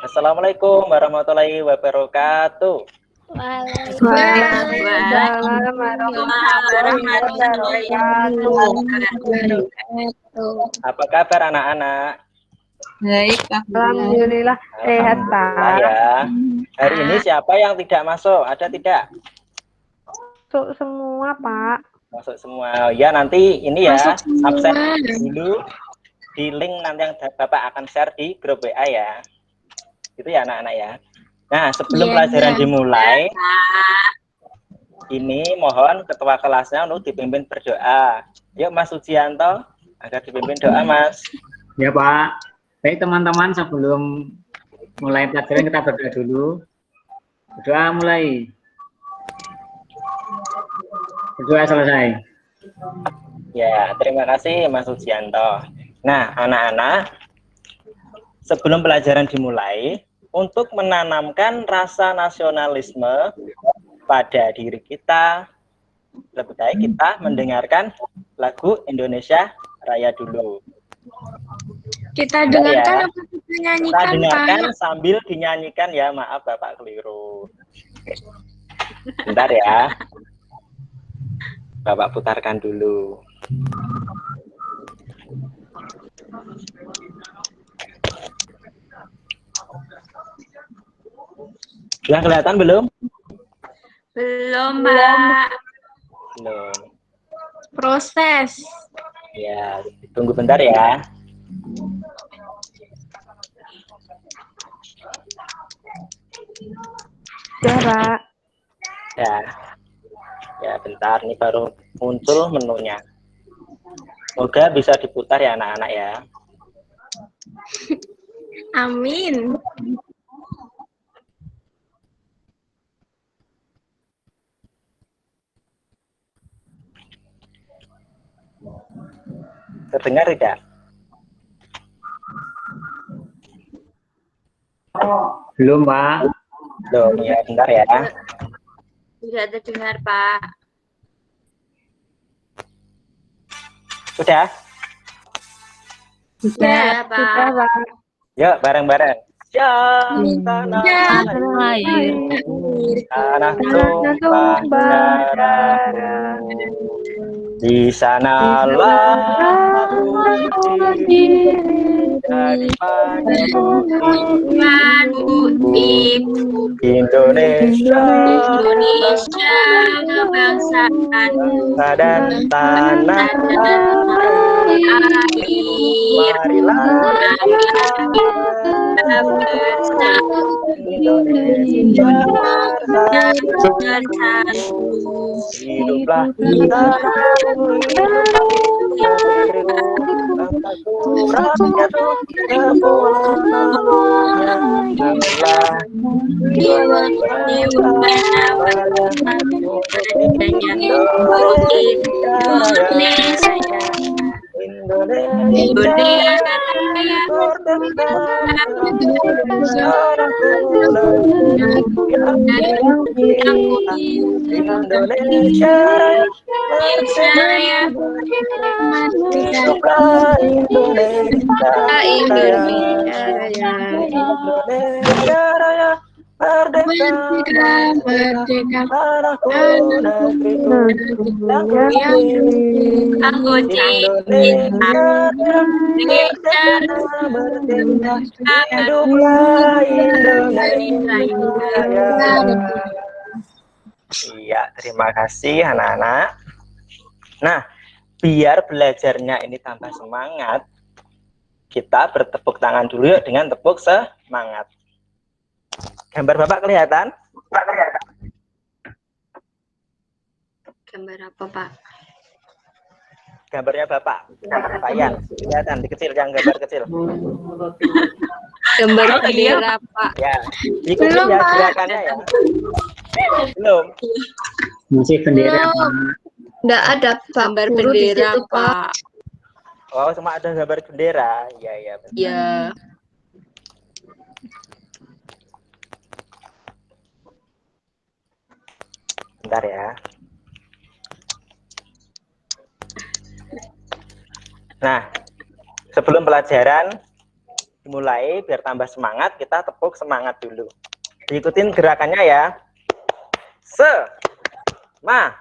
Assalamualaikum warahmatullahi wabarakatuh. Waalaikumsalam warahmatullahi wabarakatuh. Apa kabar anak-anak? Baik, Alhamdulillah sehat, Alhamdulillah Pak. ya. Hari ini siapa yang tidak masuk? Ada tidak? Masuk semua, Pak. Masuk semua. Ya nanti ini ya Masuk semua. absen dulu di link nanti yang Bapak akan share di grup WA ya. Itu ya anak-anak ya. Nah, sebelum pelajaran dimulai, ini mohon ketua kelasnya untuk dipimpin berdoa. Yuk Mas Sujianto, agar dipimpin doa Mas. Ya Pak. Baik teman-teman, sebelum mulai pelajaran kita berdoa dulu. Berdoa mulai. Berdoa selesai. Ya, terima kasih Mas Sujianto. Nah, anak-anak, sebelum pelajaran dimulai, untuk menanamkan rasa nasionalisme pada diri kita, lebih baik kita mendengarkan lagu Indonesia Raya dulu. Kita dengarkan ya. apa kita nyanyikan, Kita dengarkan Pak? sambil dinyanyikan ya, maaf Bapak keliru. Bentar ya. Bapak putarkan dulu. Sudah kelihatan belum? Belum, Pak. Belum. Proses. Ya, tunggu bentar ya. Ya, Pak. Ya, bentar. Ini baru muncul menunya. Semoga bisa diputar ya anak-anak ya. Amin. Terdengar tidak? Belum Pak. Belum ya, bentar ya. Tidak terdengar, Pak. Sudah? Sudah, Pak. Sudah, Pak. Yuk, bareng-bareng. Yang tanah air, tanah tumpah darahmu, di sanalah aku daripada Ibu Indonesia, kebangsaan bangsa dan tanah air. Marilah kita bersatu Indonesia bersatu. Hiduplah tanahku, hiduplah negeriku, bangsaku, rakyatku, kepulauannya. Marilah Indonesia Raya, merdeka, merdeka, tanahku, negeriku, yang Indonesia, merdeka, hiduplah Indonesia Raya. Iya, terima kasih anak-anak. Nah, biar belajarnya ini tambah semangat, kita bertepuk tangan dulu yuk dengan tepuk semangat. Gambar Bapak kelihatan? Gambar apa, Pak? Gambarnya Bapak. Pak Yan, kelihatan di kecil, yang gambar kecil. Gambar bendera, Pak. Ya, ikuti Belum, ya Pak. gerakannya ya. Belum. Musik bendera Pak. Enggak ada gambar bendera, Pak. Oh, cuma ada gambar bendera. Iya, iya. Iya. Bentar ya. Nah, sebelum pelajaran dimulai biar tambah semangat, kita tepuk semangat dulu. Diikutin gerakannya ya. Semangat.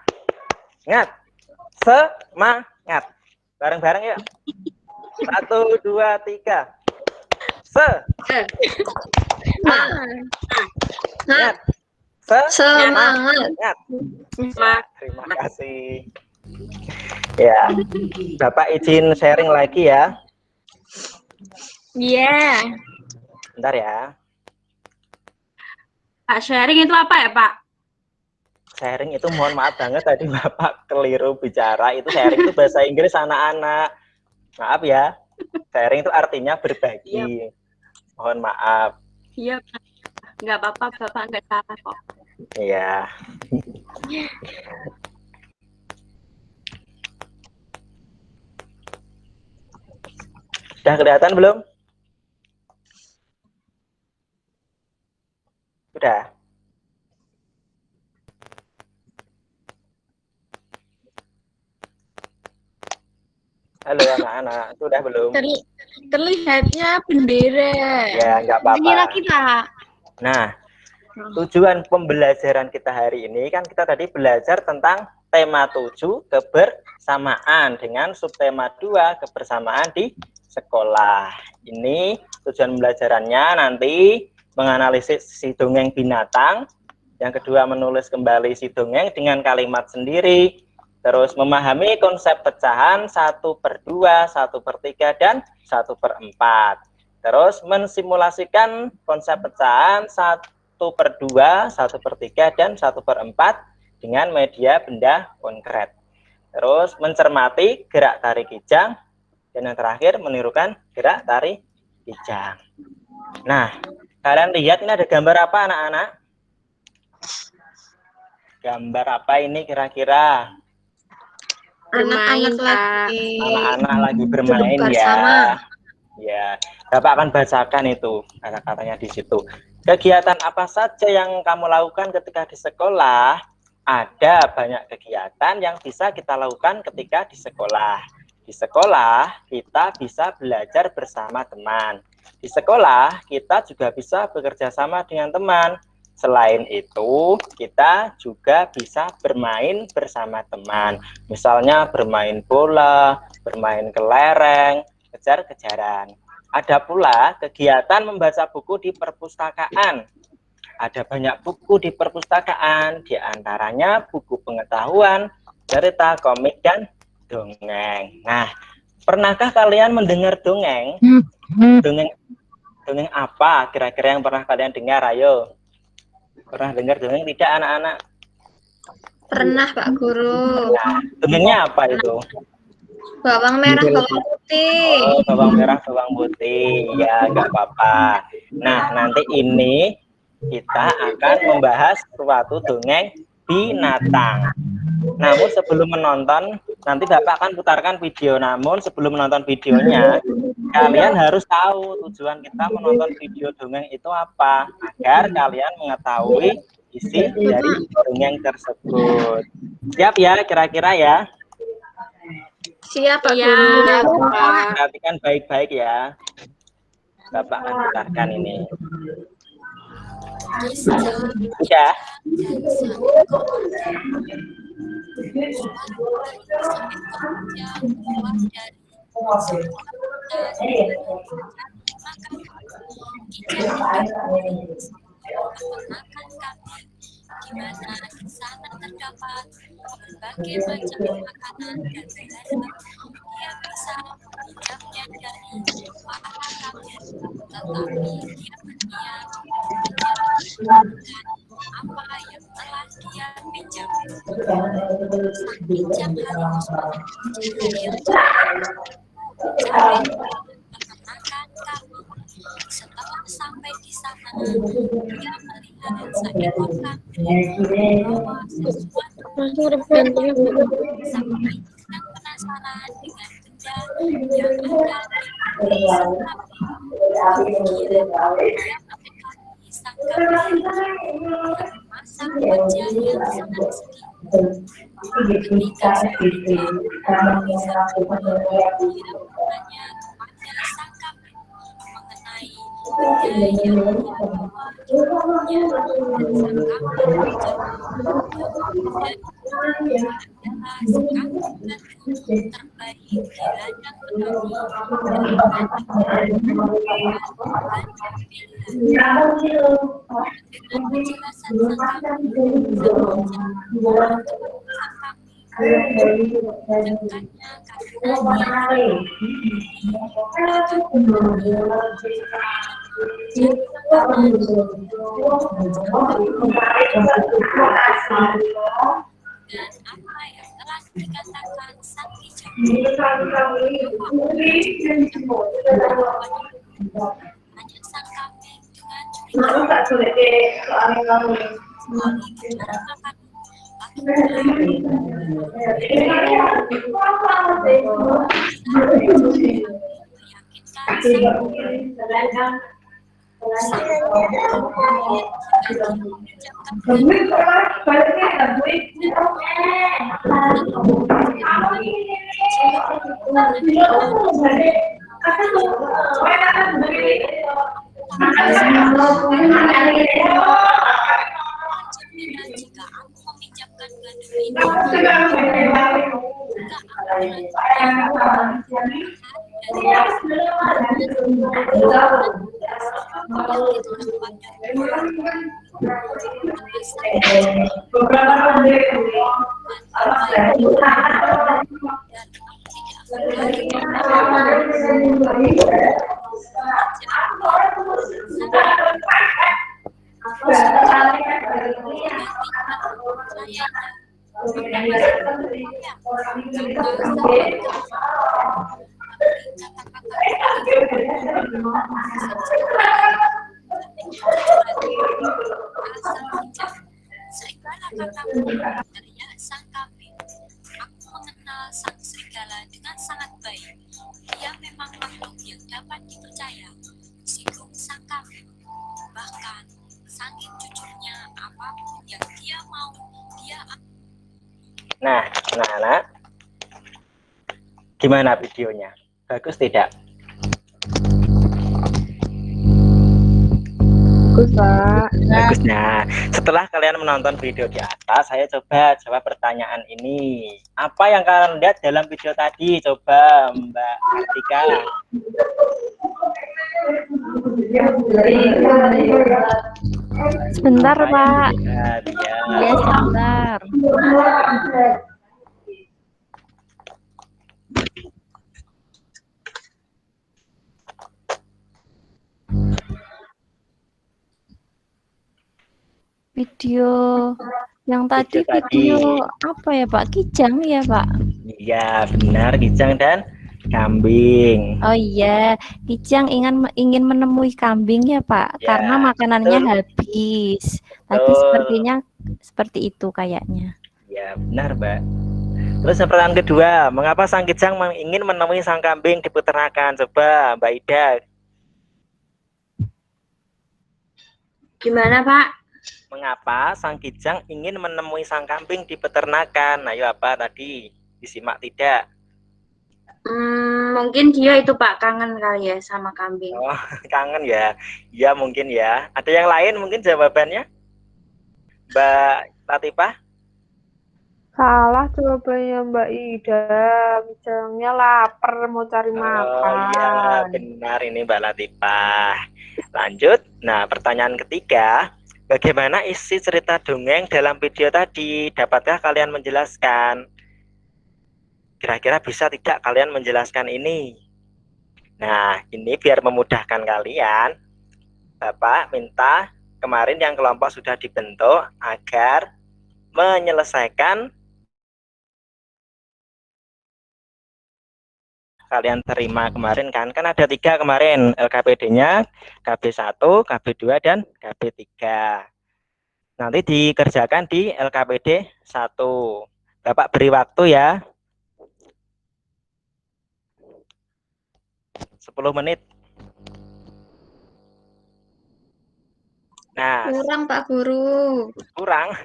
Semangat. Bareng-bareng yuk. 1, 2, 3. Semangat. Semangat. Terima kasih. Ya, Bapak izin sharing lagi ya. Iya. Bentar ya. Pak, sharing itu apa ya, Pak? Sharing itu mohon maaf banget tadi Bapak keliru bicara. Itu sharing itu bahasa Inggris anak-anak. Maaf ya. Sharing itu artinya berbagi. Mohon maaf. Iya, Pak. Nggak apa-apa, Bapak nggak salah kok. Iya. Sudah kelihatan belum? Sudah. Halo anak-anak, sudah belum? Terlihatnya bendera. Ya, nggak apa-apa. Ini lagi, Pak. Nah, tujuan pembelajaran kita hari ini kan kita tadi belajar tentang tema 7 kebersamaan dengan subtema 2 kebersamaan di sekolah. Ini tujuan pembelajarannya nanti menganalisis si dongeng binatang. Yang kedua menulis kembali si dongeng dengan kalimat sendiri. Terus memahami konsep pecahan 1/2, 1/3, dan 1/4. Terus mensimulasikan konsep pecahan 1/2, 1/3, dan 1/4 dengan media benda konkret. Terus mencermati gerak tarik kijang. Dan yang terakhir menirukan gerak tarik kijang. Nah, kalian lihat ini ada gambar apa anak-anak? Gambar apa ini kira-kira? Anak-anak lagi. Anak-anak lagi bermain ya. Ya, Bapak akan bacakan itu kata-katanya di situ. Kegiatan apa saja yang kamu lakukan ketika di sekolah? Ada banyak kegiatan yang bisa kita lakukan ketika di sekolah. Di sekolah kita bisa belajar bersama teman. Di sekolah kita juga bisa bekerja sama dengan teman. Selain itu, kita juga bisa bermain bersama teman. Misalnya bermain bola, bermain kelereng, kejar-kejaran. Ada pula kegiatan membaca buku di perpustakaan. Ada banyak buku di perpustakaan, di antaranya buku pengetahuan, cerita, komik, dan dongeng. Nah, pernahkah kalian mendengar dongeng? Dongeng apa kira-kira yang pernah kalian dengar? Ayo. Pernah dengar dongeng tidak anak-anak? Pernah, Pak Guru. Nah, dongengnya apa itu? Bawang merah, bawang putih. Oh, bawang merah, bawang putih. Ya, nggak apa-apa. Nah, nanti ini kita akan membahas suatu dongeng binatang. Namun sebelum menonton, nanti Bapak akan putarkan video. Namun sebelum menonton videonya, kalian harus tahu tujuan kita menonton video dongeng itu apa, agar kalian mengetahui isi dari dongeng tersebut. Siap ya, kira-kira ya? Siap, Pak Guru. Perhatikan baik-baik ya. Bapak akan putarkan ini. Sudah? Di mana di sana terdapat berbagai macam makanan dan beragam. Dia bisa menghidapnya dari para kami, tetapi dia berniat menjalankan apa yang telah dia pinjam. Sang pinjam hari tersebut dia mencari peternakan kambing. Setelah sampai di sana, dia melihat seekor kambing membawa sesuatu. Sang yang penasaran dengan benda yang ada di sang kambing. Dia mendekati sang kambing yang memasang wajah yang sangat sedih. Ketika sang pinjam melihat dia bertanya kepada sang kambing mengenai benda yang ia bawa di tubuhnya, dan sang kambing menjawab, yang berbeda itu adalah sang kambing batu terbaik di ladang petani daripada gajah pilihan. Dengan penjelasan sang kambing, sang bijak menentukan sang kambing mengerjakannya karena dia tidak memiliki jadi makanan dan apa yang telah dikatakan sang bijak. Hanya sang kambing dengan curiga sekali bicara makan jika aku meminjamkan gandum ini, segala katamu teriak sang kambing. Aku mengenal sang serigala dengan sangat baik. Dia memang makhluk yang dapat dipercaya. Singgung sang kambing. Bahkan saking jujurnya, apapun yang dia mau, dia Nah, anak-anak, gimana videonya? Bagus tidak? Bagus, Pak. Bagus. Nah, setelah kalian menonton video di atas, saya coba jawab pertanyaan ini. Apa yang kalian lihat dalam video tadi? Coba Mbak Artika. Sebentar, Pak. Lihat, ya. Ya, sebentar. Video yang tadi video apa ya, Pak? Kijang ya, Pak? Iya, benar, kijang dan kambing. Oh iya, Kijang ingin menemui kambing ya, Pak, Ya, karena makanannya betul. habis. Tadi Betul. sepertinya seperti itu kayaknya. Ya, benar, Mbak. Terus pertanyaan kedua, mengapa sang kijang ingin menemui sang kambing di peternakan? Coba Mbak Ida. Gimana, Pak? Mengapa sang kijang ingin menemui sang kambing di peternakan? Ayo, apa tadi? Disimak tidak? Mungkin dia itu, Pak, kangen kali ya sama kambing. Oh, kangen ya? Ya, mungkin ya. Ada yang lain mungkin jawabannya? Mbak Latifah? Salah jawabannya Mbak Ida. Kijangnya lapar mau cari makan. Oh iya, benar ini Mbak Latifah. Lanjut. Nah, pertanyaan ketiga. Bagaimana isi cerita dongeng dalam video tadi? Dapatkah kalian menjelaskan? Kira-kira bisa tidak kalian menjelaskan ini? Nah, ini biar memudahkan kalian. Bapak minta kemarin yang kelompok sudah dibentuk agar menyelesaikan. Kalian terima kemarin kan ada 3 kemarin, LKPD-nya KB1, KB2 dan KB3. Nanti dikerjakan di LKPD 1. Bapak beri waktu ya 10 menit. Nah, Kurang, Pak Guru. kurang.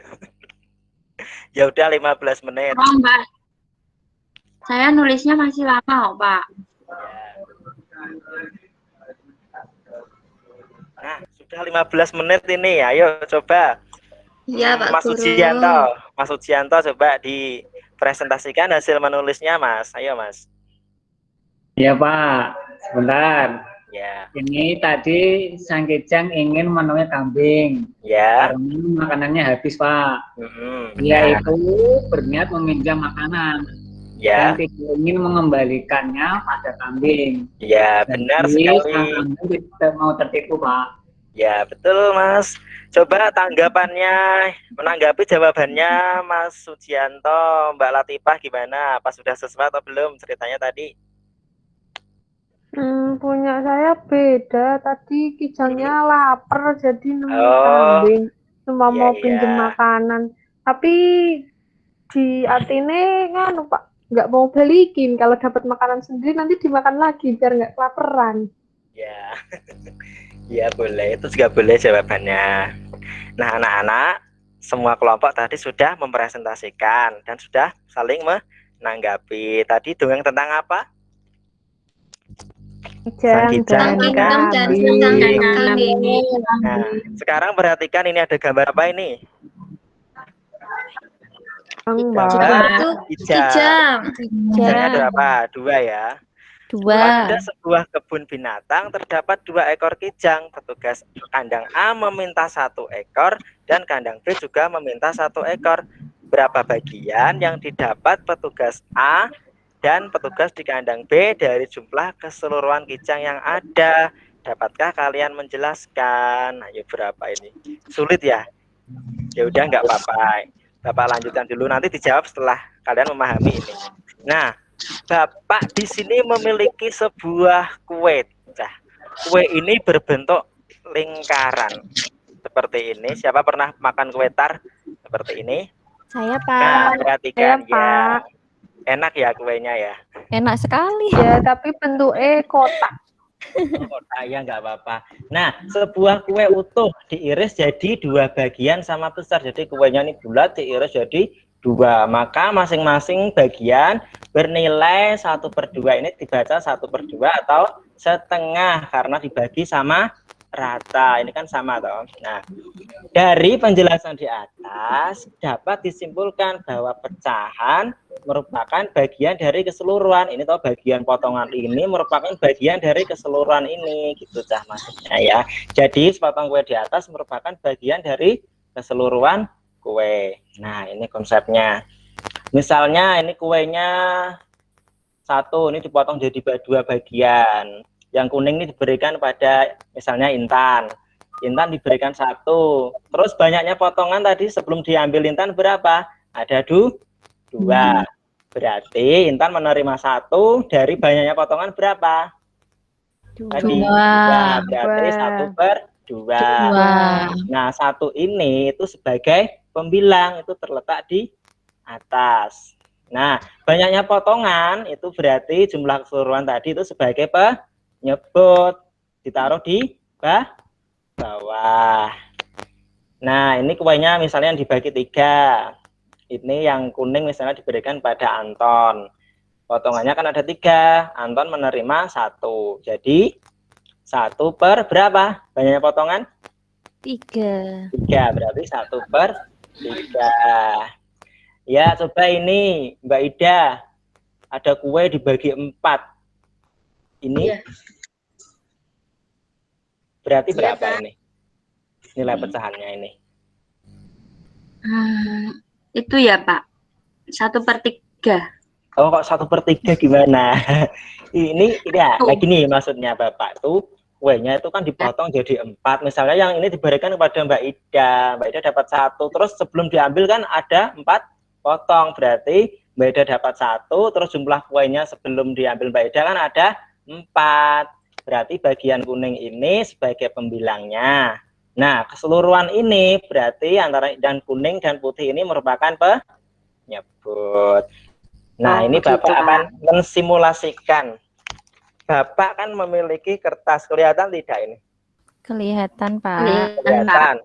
Ya udah 15 menit. Oh, Mbak. Saya nulisnya masih lama, Pak. sudah 15 menit ini. Ayo coba. Iya, Pak Mas Guru. Ujianto. Mas Ujianto coba dipresentasikan hasil menulisnya, Mas. Ayo, Mas. Ya Pak, sebentar. Ya. Ini tadi Sang Kijang ingin menemui kambing Ya. karena makanannya habis Pak. Dia Benar. itu berniat meminjam makanan Ya. dan tidak ingin mengembalikannya pada kambing. Ya, benar Jadi sang sekali. kambing tidak mau tertipu Pak. Ya, betul, Mas. Coba tanggapannya, menanggapi jawabannya Mas Sujianto, Mbak Latifah gimana? Apa sudah sesuai atau belum ceritanya tadi? Punya saya beda. Tadi Kijangnya lapar jadi nemu Oh, kambing. Cuma iya, mau iya. pinjem makanan. Tapi di Atine kan Pak nggak mau balikin. Kalau dapat makanan sendiri nanti dimakan lagi biar nggak kelaparan. Ya, ya boleh. Itu juga boleh jawabannya. Nah, anak-anak, semua kelompok tadi sudah mempresentasikan dan sudah saling menanggapi. Tadi dongeng tentang apa? Sang Kijang Kijang dan kambing. kambing. Nah, sekarang perhatikan ini ada gambar apa ini? Gambar Itu kijang. kijang. Kijangnya ada berapa? 2 ya. Dua. Pada sebuah kebun binatang terdapat 2 ekor kijang. Petugas kandang A meminta 1 ekor dan kandang B juga meminta 1 ekor. Berapa bagian yang didapat petugas A dan petugas di kandang B dari jumlah keseluruhan kijang yang ada? Dapatkah kalian menjelaskan? Ayo, berapa ini? Sulit ya? Ya udah, nggak apa-apa. Bapak lanjutkan dulu, nanti dijawab setelah kalian memahami ini. Nah, Bapak di sini memiliki sebuah kue. Nah, kue ini berbentuk lingkaran seperti ini. Siapa pernah makan kue tar seperti ini? Saya, Nah, Pak. perhatikan Saya, Pak. ya. Enak ya kuenya ya. Enak sekali. Ya, tapi bentuknya kotak. Kotak ya, nggak apa-apa. Nah, sebuah kue utuh diiris jadi 2 bagian sama besar. Jadi kuenya ini bulat diiris jadi 2. Maka masing-masing bagian bernilai 1/2. Ini dibaca 1/2 atau setengah karena dibagi sama rata. Ini kan sama toh. Nah, dari penjelasan di atas dapat disimpulkan bahwa pecahan merupakan bagian dari keseluruhan. Ini toh bagian potongan ini merupakan bagian dari keseluruhan ini, gitu cah maksudnya ya. Jadi sepotong kue di atas merupakan bagian dari keseluruhan kue. Nah, ini konsepnya. Misalnya ini kuenya 1, ini dipotong jadi 2 bagian. Yang kuning ini diberikan pada misalnya Intan. Intan diberikan 1. Terus banyaknya potongan tadi sebelum diambil Intan berapa? Ada 2. Berarti Intan menerima 1 dari banyaknya potongan berapa? Tadi 2. Berarti 1/2. Nah, 1 ini itu sebagai pembilang, itu terletak di atas. Nah, banyaknya potongan itu berarti jumlah keseluruhan tadi itu sebagai penyebut, ditaruh di bawah. Nah, ini kuenya misalnya yang dibagi 3. Ini yang kuning misalnya diberikan pada Anton. Potongannya kan ada 3. Anton menerima 1. Jadi 1 per berapa? Banyaknya potongan? 3. 3. Berarti 1/3. Ya, coba ini Mbak Ida. Ada kue dibagi 4. Ini berarti berapa ini? Nilai pecahannya ini. Itu ya Pak, 1/3. Oh, kok 1/3 gimana? Ini ya, kayak gini maksudnya Bapak tuh kuenya itu kan dipotong jadi 4. Misalnya yang ini diberikan kepada Mbak Ida. Mbak Ida dapat 1. Terus sebelum diambil kan ada 4 potong. Berarti Mbak Ida dapat 1. Terus jumlah kuenya sebelum diambil Mbak Ida kan ada 4. Berarti bagian kuning ini sebagai pembilangnya. Nah, keseluruhan ini berarti antara dan kuning dan putih ini merupakan penyebut. Nah, ini Bapak akan mensimulasikan. Bapak kan memiliki kertas, kelihatan tidak ini? Kelihatan, Pak. Kelihatan.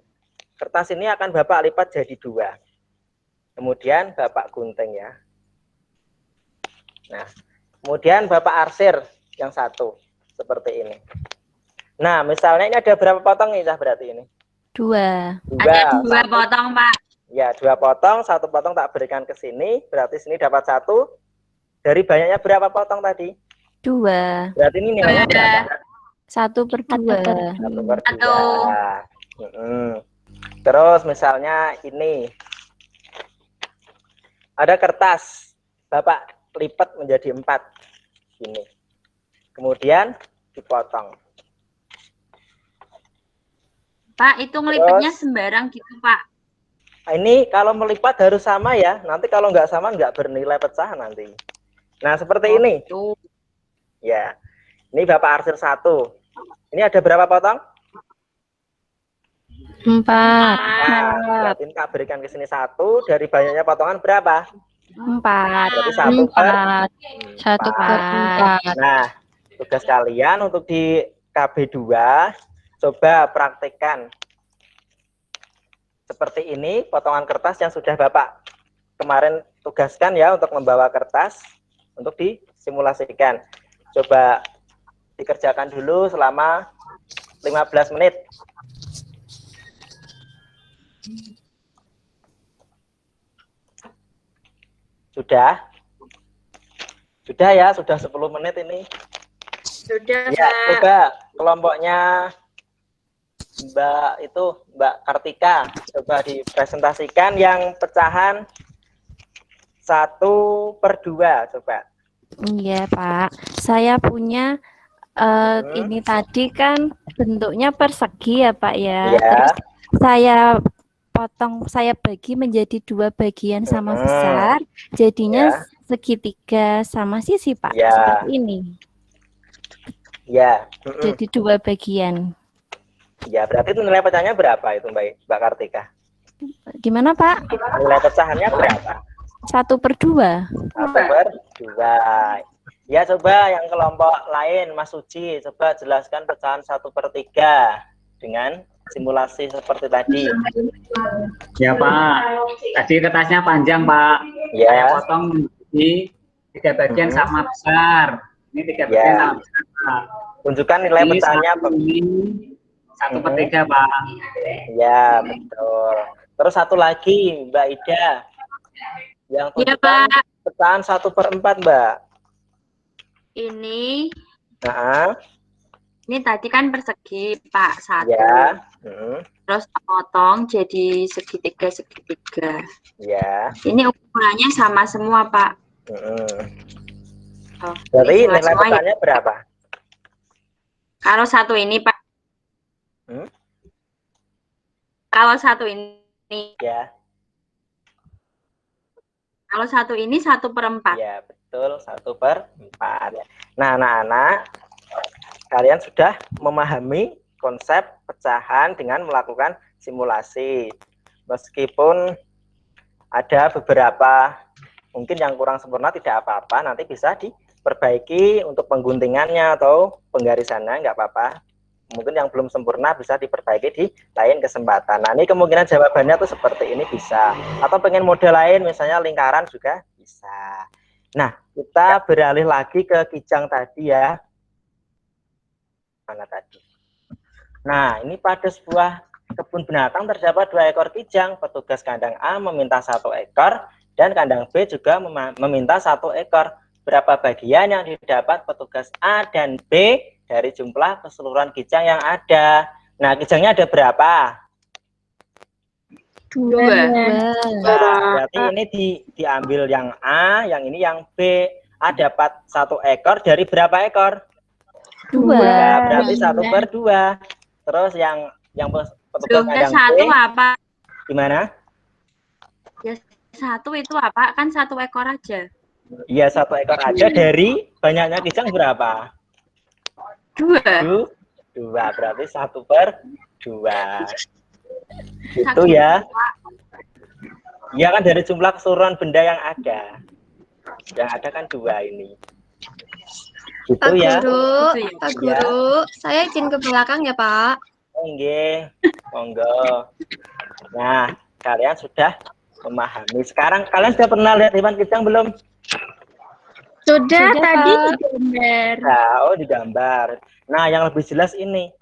Kertas ini akan Bapak lipat jadi 2. Kemudian Bapak gunting ya. Nah, kemudian Bapak arsir yang 1 seperti ini. Nah, misalnya ini ada berapa potong nih, Cah, berarti ini? 2. Ada 2 Satu. potong, Pak. Ya, 2 potong, 1 potong tak berikan ke sini, berarti sini dapat 1. Dari banyaknya berapa potong tadi? 2. Berarti ini nilainya berapa? 1/2. 1/2. Terus misalnya ini. Ada kertas, Bapak lipat menjadi 4. Ini. Kemudian dipotong. Pak, itu ngelipetnya sembarang gitu, Pak. Ini kalau melipat harus sama ya. Nanti kalau nggak sama nggak bernilai pecah nanti. Nah, seperti ini. Tuh. Ya. Ini Bapak arsir 1. Ini ada berapa potong? 4. Berarti tak berikan ke sini 1. Dari banyaknya potongan berapa? 4. Berarti 1/4. 1/4. Nah, tugas kalian untuk di KB2, coba praktekkan. Seperti ini, potongan kertas yang sudah Bapak kemarin tugaskan ya untuk membawa kertas untuk disimulasikan. Coba dikerjakan dulu selama 15 menit. Sudah? Sudah ya, sudah 10 menit ini. Sudah, Ya, Pak. coba kelompoknya Mbak Kartika, coba dipresentasikan yang pecahan 1/2, coba. Iya, Pak. Saya punya ini tadi kan bentuknya persegi ya, Pak ya. Ya. Terus saya bagi menjadi 2 bagian sama besar, jadinya segitiga sama sisi, Pak. Ya. Seperti ini. Ya. Jadi 2 bagian. Ya, berarti nilai pecahnya berapa itu Mbak Kartika? Gimana, Pak? Nilai pecahannya berapa? 1/2. 1/2. Ya, coba yang kelompok lain, Mas Suci, coba jelaskan pecahan 1/3 dengan simulasi seperti tadi. Ya, Pak. Tadi kertasnya panjang, Pak. Ya. Saya potong menjadi 3 bagian sama besar. Ini 3 bagian sama besar. Tunjukkan nilai Ini pecahnya. ini 1/3, Pak. Ya, betul. Terus satu lagi, Mbak Ida. Yang Iya, tunjukkan Pak. pecahan 1/4, Mbak. Ini Nah, tadi kan persegi, Pak. 1. ya. Terus potong jadi segitiga. Ya. Ini ukurannya sama semua, Pak. Oh, Jadi ini nilai semua ya. pecahnya berapa? Kalau 1 ini, Pak. Kalau 1 ini. Ya. Kalau 1 ini 1/4. Ya, betul, 1/4. Nah, anak-anak, kalian sudah memahami konsep pecahan dengan melakukan simulasi. Meskipun ada beberapa mungkin yang kurang sempurna, tidak apa-apa, nanti bisa diperbaiki untuk pengguntingannya atau penggarisannya, nggak apa-apa. Mungkin yang belum sempurna bisa diperbaiki di lain kesempatan. Nah, ini kemungkinan jawabannya tuh seperti ini bisa. Atau pengen model lain, misalnya lingkaran juga bisa. Nah, kita beralih lagi ke kijang tadi ya. Mana tadi? Nah, ini pada sebuah kebun binatang terdapat 2 ekor kijang. Petugas kandang A meminta 1 ekor dan kandang B juga meminta 1 ekor. Berapa bagian yang didapat petugas A dan B dari jumlah keseluruhan kijang yang ada? Nah, kijangnya ada berapa? 2. Nah, berarti ini diambil yang A, yang ini yang B. A dapat 1 ekor dari berapa ekor? 2. Ya, berarti 1/2. Terus yang petugas kandang B 1 apa? gimana? Ya, 1 itu apa? Kan 1 ekor aja. Iya, 1 ekor aja dari banyaknya kijang berapa? 2. 2, berarti 1/2. Itu ya. Iya kan dari jumlah keseluruhan benda yang ada. Yang ada kan 2 ini. Gitu Pak ya. Guru, Gitu ya. Pak Guru, saya izin ke belakang ya, Pak. Nggih, monggo. Nah, kalian sudah memahami. Sekarang kalian sudah pernah lihat hewan kijang belum? Sudah Sudah, tadi Pak. digambar. Nah, oh digambar. Nah, yang lebih jelas ini.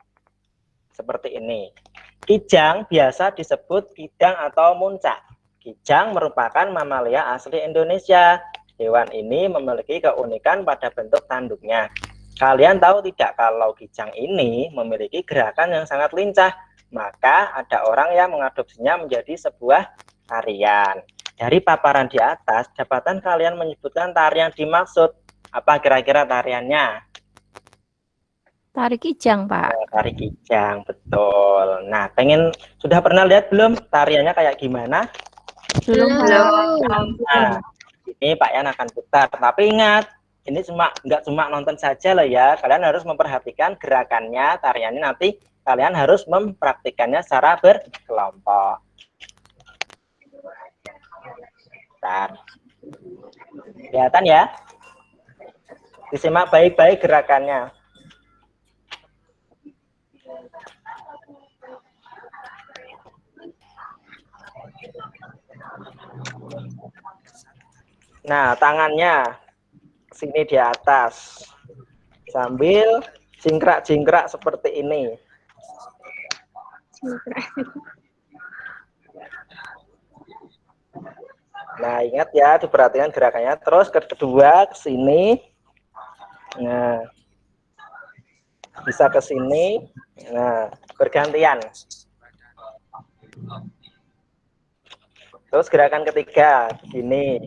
seperti ini. Kijang biasa disebut kidang atau muncak. Kijang merupakan mamalia asli Indonesia. Hewan ini memiliki keunikan pada bentuk tanduknya. Kalian tahu tidak kalau kijang ini memiliki gerakan yang sangat lincah? Maka ada orang yang mengadopsinya menjadi sebuah tarian. Dari paparan di atas, dapatan kalian menyebutkan tarian dimaksud. Apa kira-kira tariannya? Tari kijang, Pak. Tari kijang, betul. Nah, sudah pernah lihat belum tariannya kayak gimana? Belum, Pak. Nah, ini Pak Yan akan putar. Tapi ingat, ini nggak cuma nonton saja loh ya. Kalian harus memperhatikan gerakannya, tariannya nanti kalian harus mempraktikannya secara berkelompok. Bentar. Kelihatan ya? Disimak baik-baik gerakannya. Nah, tangannya sini di atas sambil jingkrak-jingkrak seperti ini. Nah, ingat ya, diperhatikan gerakannya. Terus kedua ke sini. Nah, bisa ke sini. Nah, bergantian. Terus gerakan ketiga, gini.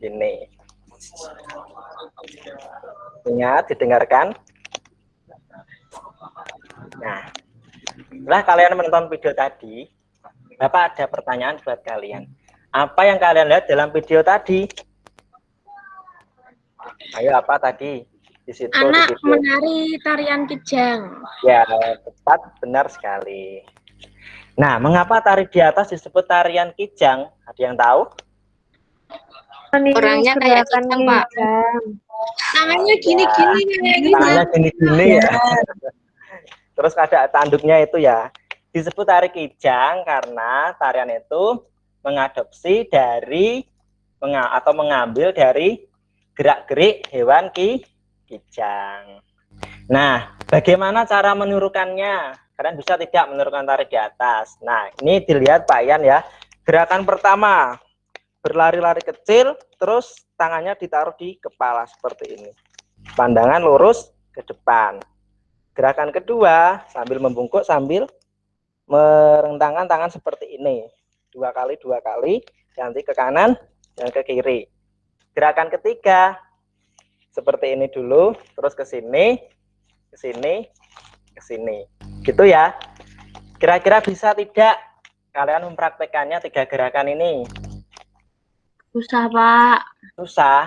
Ini. Ingat, didengarkan. Nah, setelah kalian menonton video tadi, Bapak ada pertanyaan buat kalian. Apa yang kalian lihat dalam video tadi? Ayo, apa tadi? Di situ, Anak di video. menari tarian kijang. Ya, tepat, benar sekali. Nah, mengapa tari di atas disebut tarian kijang? Ada yang tahu? Orangnya kayak gerakan kijang, Pak. kijang. Tangannya gini-gini kayak gitu. Tangannya gini-gini ya. Terus ada tanduknya itu ya. Disebut tari kijang karena tarian itu mengadopsi dari atau mengambil dari gerak-gerik hewan kijang. Nah, bagaimana cara menirukannya? Kalian bisa tidak menirukan tari di atas. Nah, ini dilihat Pak Yan ya. Gerakan pertama, berlari-lari kecil, terus tangannya ditaruh di kepala seperti ini. Pandangan lurus ke depan. Gerakan kedua, sambil membungkuk, sambil merentangkan tangan seperti ini. 2 kali, nanti ke kanan dan ke kiri. Gerakan ketiga, seperti ini dulu, terus ke sini, ke sini, ke sini. Gitu ya. Kira-kira bisa tidak kalian mempraktekannya 3 gerakan ini? Susah, Pak. Susah.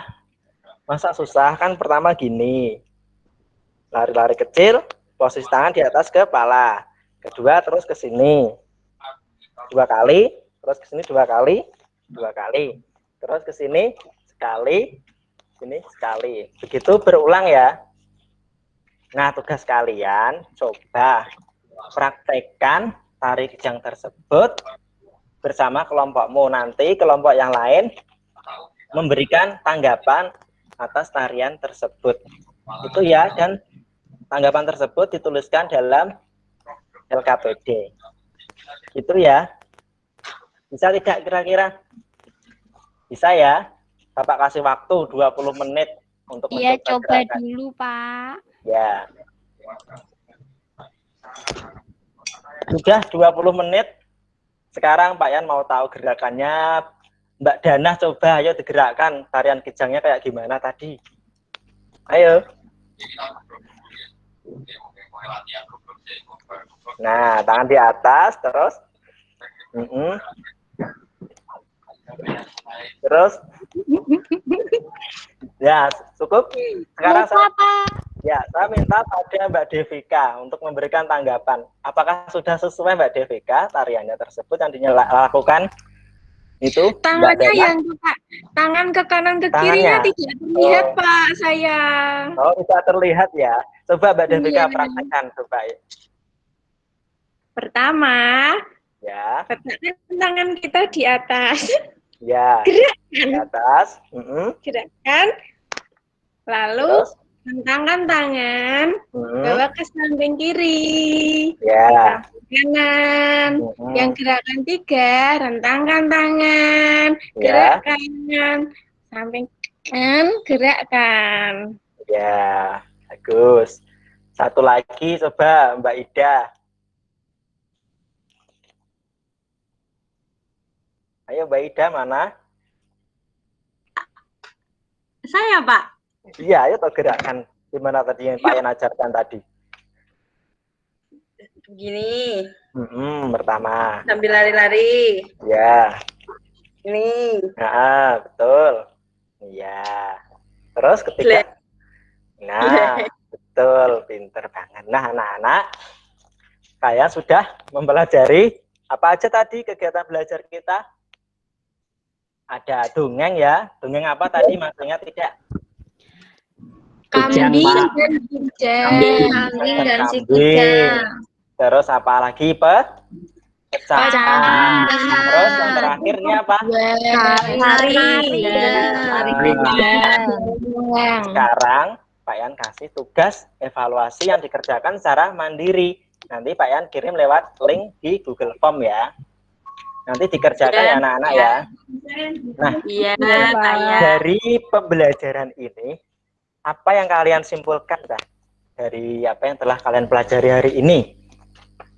Masa susah? Kan pertama gini. Lari-lari kecil, posisi tangan di atas kepala. Kedua terus ke sini. 2 kali, terus ke sini 2 kali, 2 kali. Terus ke sini sekali, sini sekali. Begitu berulang ya. Nah, tugas kalian coba praktekkan tari kijang tersebut bersama kelompokmu. Nanti kelompok yang lain memberikan tanggapan atas tarian tersebut. Itu ya, dan tanggapan tersebut dituliskan dalam LKPD. Gitu ya. Bisa tidak kira-kira? Bisa ya. Bapak kasih waktu 20 menit untuk Iya, mencoba coba gerakan. dulu, Pak. Ya. Sudah 20 menit. Sekarang Pak Yan mau tahu gerakannya. Mbak Dana coba ayo digerakkan tarian kijangnya kayak gimana tadi. Ayo. Nah, tangan di atas terus. Terus. Ya, cukup. Sekarang saya minta pada Mbak Devika untuk memberikan tanggapan. Apakah sudah sesuai Mbak Devika tariannya tersebut yang dilakukan itu? Tangannya yang tangan ke kanan ke kirinya tidak terlihat, Pak, saya. Oh, tidak terlihat ya. Coba Mbak Devika praktekkan coba ya. Pertama, Ya. letakkan tangan kita di atas. Ya. Gerakan. Di atas. Gerakan. Lalu Terus? Rentangkan tangan, Hmm, bawa ke samping kiri. ya. Kanan. Hmm, Yang gerakan 3, rentangkan tangan, ya. gerakkan. Samping kanan, gerakkan. Ya, bagus. Satu lagi coba Mbak Ida. Ayo Mbak Ida mana? Saya, Pak. Iya, ayo toh gerakan. Gimana tadi yang Pak Yan ajarkan tadi? Begini, Pertama. sambil lari-lari. Ya, Ini. nah, betul. Iya. Terus ketiga. Nah, betul, pinter banget. Nah, anak-anak, kalian sudah mempelajari apa aja tadi kegiatan belajar kita? Ada dongeng ya. Dongeng apa tadi? Mas ingat tidak? Kujang, Kambing Pak. dan kucing. Kambing dan si Kambing. kucing. Terus apa lagi, Pecahan. Pecahan. Terus yang terakhir ini apa? Lari. Sekarang Pak Yan kasih tugas evaluasi yang dikerjakan secara mandiri. Nanti Pak Yan kirim lewat link di Google Form ya. Nanti dikerjakan ya anak-anak ya. Nah, Iya, Pak ya. dari pembelajaran ini, apa yang kalian simpulkan dari apa yang telah kalian pelajari hari ini?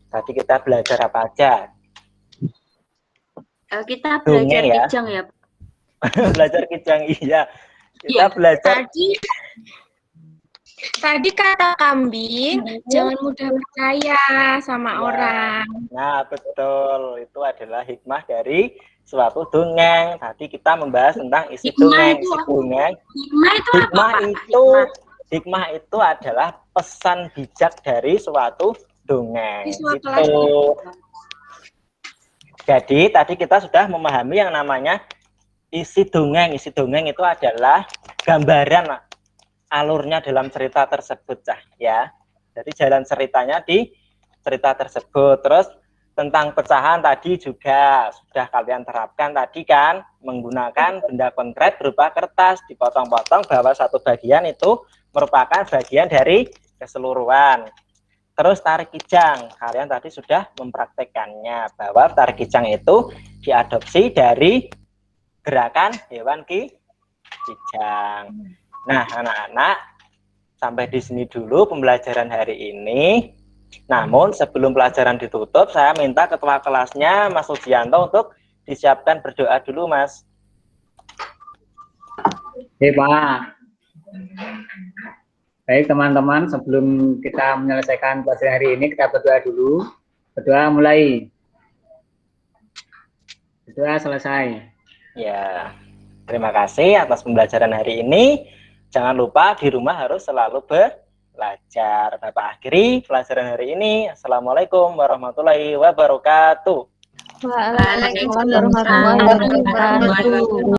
Tadi kita belajar apa aja? Kita belajar Dongeng ya. kijang ya. Belajar kijang, iya. Kita belajar. Tadi kata kambing, jangan mudah percaya sama orang. Nah, betul. Itu adalah hikmah dari suatu dongeng. Tadi kita membahas tentang isi dongeng. Isi dongeng. Hikmah itu adalah pesan bijak dari suatu dongeng. Gitu. Jadi tadi kita sudah memahami yang namanya isi dongeng. Isi dongeng itu adalah gambaran alurnya dalam cerita tersebut, ya. Jadi jalan ceritanya di cerita tersebut. Terus tentang pecahan tadi juga sudah kalian terapkan tadi kan, menggunakan benda konkret berupa kertas dipotong-potong bahwa satu bagian itu merupakan bagian dari keseluruhan. Terus tarik kijang, kalian tadi sudah mempraktekannya bahwa tarik kijang itu diadopsi dari gerakan hewan kijang. Nah, anak-anak, sampai di sini dulu pembelajaran hari ini. Namun sebelum pelajaran ditutup, saya minta ketua kelasnya Mas Sugianto untuk disiapkan berdoa dulu, Mas. Oke, Pak. Baik teman-teman, sebelum kita menyelesaikan pelajaran hari ini, kita berdoa dulu. Berdoa mulai. Berdoa selesai. Ya, terima kasih atas pembelajaran hari ini. Jangan lupa di rumah harus selalu belajar. Bapak akhiri pelajaran hari ini. Assalamualaikum warahmatullahi wabarakatuh. Waalaikumsalam warahmatullahi wabarakatuh.